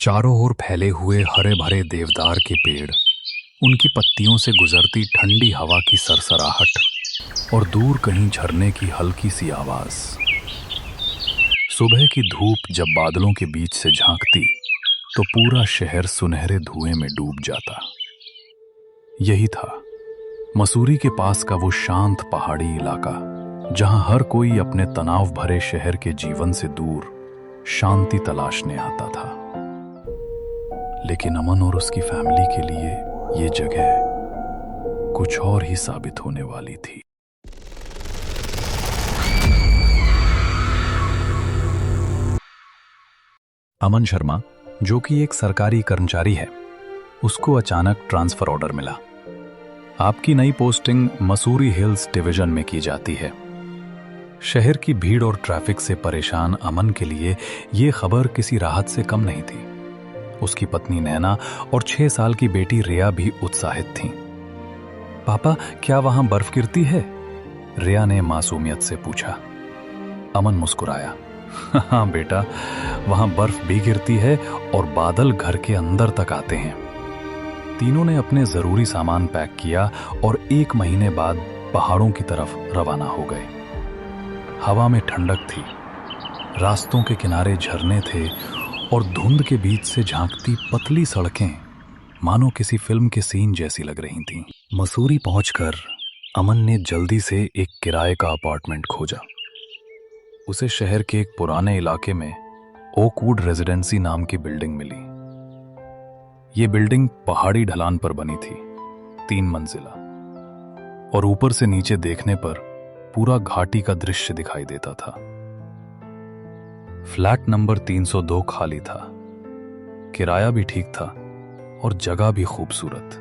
चारों ओर फैले हुए हरे भरे देवदार के पेड़, उनकी पत्तियों से गुजरती ठंडी हवा की सरसराहट और दूर कहीं झरने की हल्की सी आवाज। सुबह की धूप जब बादलों के बीच से झांकती तो पूरा शहर सुनहरे धुएं में डूब जाता। यही था मसूरी के पास का वो शांत पहाड़ी इलाका जहां हर कोई अपने तनाव भरे शहर के जीवन से दूर शांति तलाशने आता था। लेकिन अमन और उसकी फैमिली के लिए ये जगह कुछ और ही साबित होने वाली थी। अमन शर्मा, जो कि एक सरकारी कर्मचारी है, उसको अचानक ट्रांसफर ऑर्डर मिला। आपकी नई पोस्टिंग मसूरी हिल्स डिवीजन में की जाती है। शहर की भीड़ और ट्रैफिक से परेशान अमन के लिए यह खबर किसी राहत से कम नहीं थी। उसकी पत्नी नैना और 6 साल की बेटी रिया भी उत्साहित थीं। पापा, क्या वहां बर्फ गिरती है? रिया ने मासूमियत से पूछा। अमन मुस्कुराया। हाँ बेटा, वहां बर्फ भी गिरती है और बादल घर के अंदर तक आते हैं। तीनों ने अपने जरूरी सामान पैक किया और 1 महीने बाद पहाड़ों की तरफ रवाना हो गए। हवा में ठंडक थी, रास्तों के किनारे झरने थे और धुंध के बीच से झांकती पतली सड़कें मानो किसी फिल्म के सीन जैसी लग रही थीं। मसूरी पहुंचकर अमन ने जल्दी से एक किराए का अपार्टमेंट खोजा। उसे शहर के एक पुराने इलाके में ओकवुड रेजिडेंसी नाम की बिल्डिंग मिली। ये बिल्डिंग पहाड़ी ढलान पर बनी थी, 3 मंजिला, और ऊपर से नीचे देखने पर पूरा घाटी का दृश्य दिखाई देता था। फ्लैट नंबर 302 खाली था। किराया भी ठीक था और जगह भी खूबसूरत।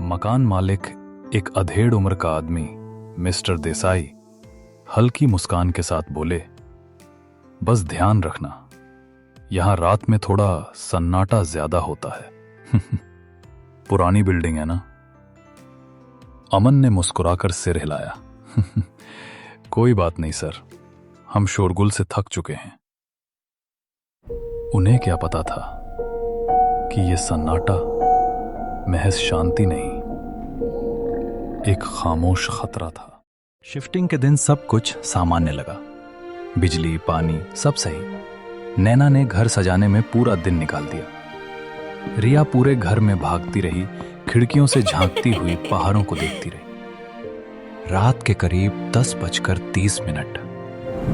मकान मालिक, एक अधेड़ उम्र का आदमी, मिस्टर देसाई, हल्की मुस्कान के साथ बोले, बस ध्यान रखना, यहां रात में थोड़ा सन्नाटा ज्यादा होता है। पुरानी बिल्डिंग है ना? अमन ने मुस्कुराकर सिर हिलाया। कोई बात नहीं सर, हम शोरगुल से थक चुके हैं। उन्हें क्या पता था कि यह सन्नाटा महज शांति नहीं, एक खामोश खतरा था। शिफ्टिंग के दिन सब कुछ सामान्य लगा। बिजली, पानी सब सही। नैना ने घर सजाने में पूरा दिन निकाल दिया। रिया पूरे घर में भागती रही, खिड़कियों से झांकती हुई पहाड़ों को देखती रही। रात के करीब 10:30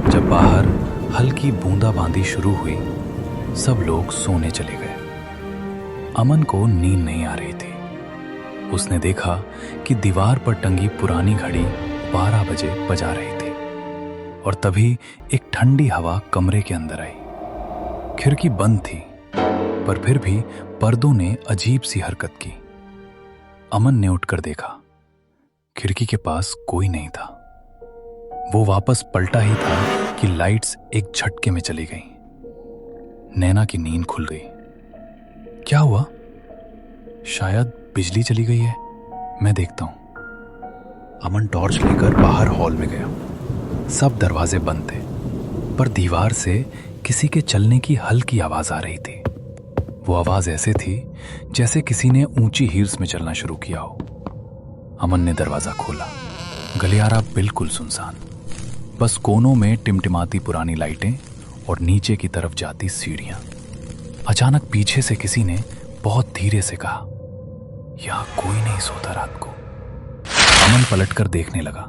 जब बाहर हल्की बूंदाबांदी शुरू हुई, सब लोग सोने चले गए। अमन को नींद नहीं आ रही थी। उसने देखा कि दीवार पर टंगी पुरानी घड़ी 12 बजे बजा रही थी और तभी एक ठंडी हवा कमरे के अंदर आई। खिड़की बंद थी, पर फिर भी पर्दों ने अजीब सी हरकत की। अमन ने उठकर देखा, खिड़की के पास कोई नहीं था। वो वापस पलटा ही था कि लाइट्स एक झटके में चली गईं। नैना की नींद खुल गई। क्या हुआ? शायद बिजली चली गई है, मैं देखता हूं। अमन टॉर्च लेकर बाहर हॉल में गया। सब दरवाजे बंद थे, पर दीवार से किसी के चलने की हल्की आवाज आ रही थी। वो आवाज ऐसे थी जैसे किसी ने ऊंची हील्स में चलना शुरू किया हो। अमन ने दरवाजा खोला। गलियारा बिल्कुल सुनसान, बस कोनों में टिमटिमाती पुरानी लाइटें और नीचे की तरफ जाती सीढ़ियां। अचानक पीछे से किसी ने बहुत धीरे से कहा, यहां कोई नहीं सोता रात को। अमन पलटकर देखने लगा,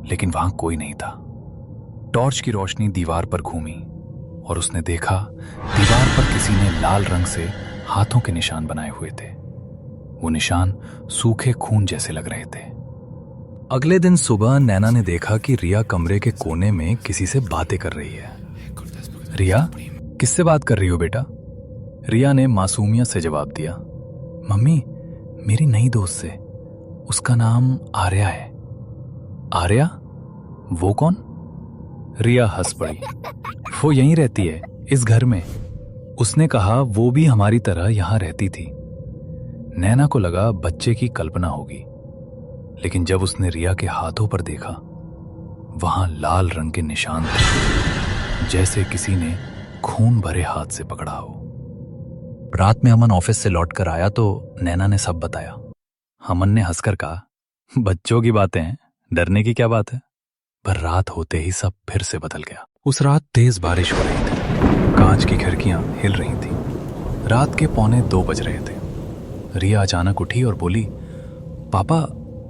लेकिन वहां कोई नहीं था। टॉर्च की रोशनी दीवार पर घूमी और उसने देखा दीवार पर किसी ने लाल रंग से हाथों के निशान बनाए हुए थे। वो निशान सूखे खून जैसे लग रहे थे। अगले दिन सुबह नैना ने देखा कि रिया कमरे के कोने में किसी से बातें कर रही है। रिया, किससे बात कर रही हो बेटा? रिया ने मासूमियत से जवाब दिया, मम्मी, मेरी नई दोस्त से, उसका नाम आर्या है। आर्या? वो कौन? रिया हंस पड़ी। वो यहीं रहती है, इस घर में। उसने कहा वो भी हमारी तरह यहां रहती थी। नैना को लगा बच्चे की कल्पना होगी, लेकिन जब उसने रिया के हाथों पर देखा, वहां लाल रंग के निशान थे, जैसे किसी ने खून भरे हाथ से पकड़ा हो। रात में अमन ऑफिस से लौट कर आया तो नैना ने सब बताया। अमन ने हंसकर कहा, बच्चों की बातें हैं, डरने की क्या बात है। पर रात होते ही सब फिर से बदल गया। उस रात तेज बारिश हो रही थी, कांच की खिड़कियां हिल रही थी। रात के 1:45 बज रहे थे। रिया अचानक उठी और बोली, पापा,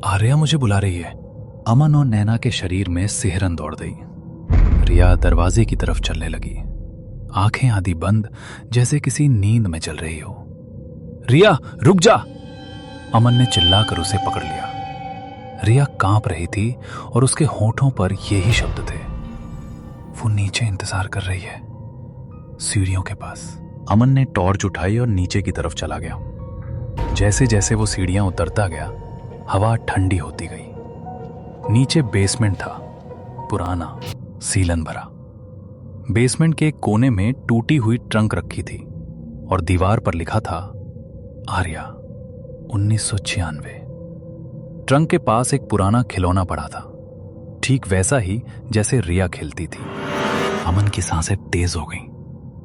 आर्या मुझे बुला रही है। अमन और नैना के शरीर में सिहरन दौड़ गई। रिया दरवाजे की तरफ चलने लगी, आंखें आधी बंद, जैसे किसी नींद में चल रही हो। रिया, रुक जा! अमन ने चिल्लाकर उसे पकड़ लिया। रिया कांप रही थी और उसके होठों पर यही शब्द थे। वो नीचे इंतजार कर रही है, सीढ़ियों के पास। अमन ने टॉर्च उठाई और नीचे की तरफ चला गया। जैसे जैसे वो सीढ़ियां उतरता गया, हवा ठंडी होती गई। नीचे बेसमेंट था, पुराना, सीलन भरा। बेसमेंट के एक कोने में टूटी हुई ट्रंक रखी थी और दीवार पर लिखा था, आर्या 1996। ट्रंक के पास एक पुराना खिलौना पड़ा था, ठीक वैसा ही जैसे रिया खेलती थी। अमन की सांसें तेज हो गईं।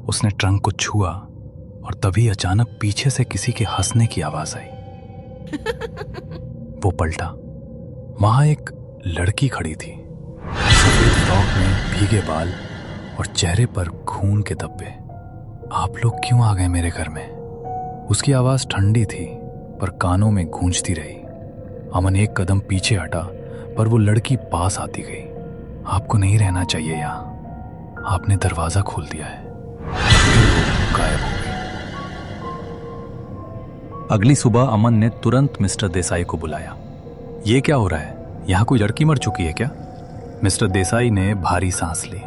उसने ट्रंक को छुआ और तभी अचानक पीछे से किसी के हंसने की आवाज आई। वो पलटा। वहां एक लड़की खड़ी थी, सफेद फ्रॉक में भीगे बाल और चेहरे पर खून के धब्बे। आप लोग क्यों आ गए मेरे घर में? उसकी आवाज ठंडी थी पर कानों में गूंजती रही। अमन एक कदम पीछे हटा पर वो लड़की पास आती गई। आपको नहीं रहना चाहिए यहां, आपने दरवाजा खोल दिया है। गायब हो गई। अगली सुबह अमन ने तुरंत मिस्टर देसाई को बुलाया। ये क्या हो रहा है? यहां कोई लड़की मर चुकी है क्या? मिस्टर देसाई ने भारी सांस ली।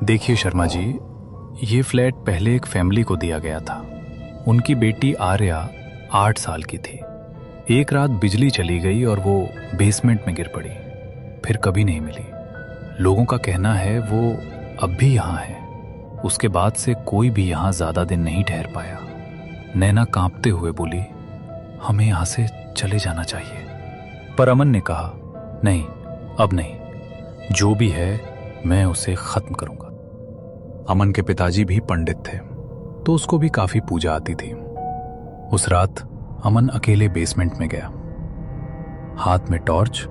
देखिए शर्मा जी, ये फ्लैट पहले एक फैमिली को दिया गया था। उनकी बेटी आर्या 8 साल की थी। एक रात बिजली चली गई और वो बेसमेंट में गिर पड़ी, फिर कभी नहीं मिली। लोगों का कहना है वो अब भी यहाँ है। उसके बाद से कोई भी यहाँ ज्यादा दिन नहीं ठहर पाया। नैना कांपते हुए बोली, हमें यहाँ से चले जाना चाहिए। पर अमन ने कहा, नहीं, अब नहीं। जो भी है मैं उसे खत्म करूंगा। अमन के पिताजी भी पंडित थे तो उसको भी काफी पूजा आती थी। उस रात अमन अकेले बेसमेंट में गया, हाथ में टॉर्च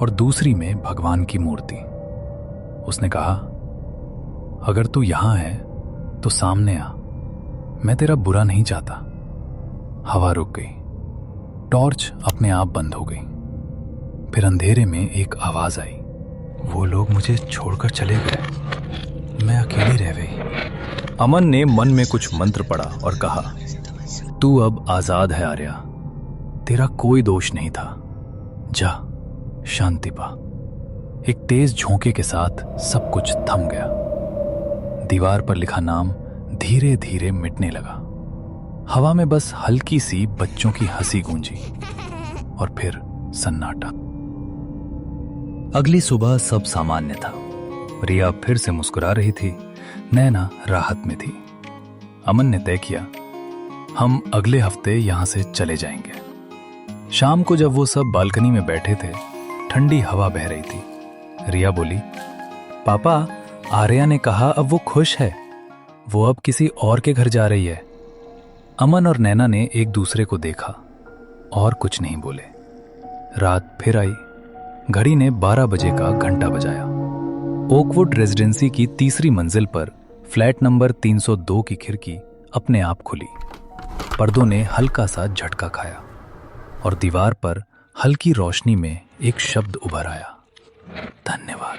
और दूसरी में भगवान की मूर्ति। उसने कहा, अगर तू यहां है तो सामने आ, मैं तेरा बुरा नहीं चाहता। हवा रुक गई, टॉर्च अपने आप बंद हो गई। फिर अंधेरे में एक आवाज आई, वो लोग मुझे छोड़कर चले गए, मैं अकेली रह गई। अमन ने मन में कुछ मंत्र पढ़ा और कहा, तू अब आजाद है आर्या, तेरा कोई दोष नहीं था, जा शांति पा। एक तेज झोंके के साथ सब कुछ थम गया। दीवार पर लिखा नाम धीरे धीरे मिटने लगा। हवा में बस हल्की सी बच्चों की हंसी गूंजी और फिर सन्नाटा। अगली सुबह सब सामान्य था। रिया फिर से मुस्कुरा रही थी, नैना राहत में थी। अमन ने तय किया, हम अगले हफ्ते यहां से चले जाएंगे। शाम को जब वो सब बालकनी में बैठे थे, ठंडी हवा बह रही थी। रिया बोली, पापा, आर्या ने कहा अब वो खुश है, वो अब किसी और के घर जा रही है। अमन और नैना ने एक दूसरे को देखा और कुछ नहीं बोले। रात फिर आई। घड़ी ने 12 बजे का घंटा बजाया। ओकवुड रेजिडेंसी की तीसरी मंजिल पर फ्लैट नंबर 302 की खिड़की अपने आप खुली। पर्दों ने हल्का सा झटका खाया और दीवार पर हल्की रोशनी में एक शब्द उभर आया, धन्यवाद।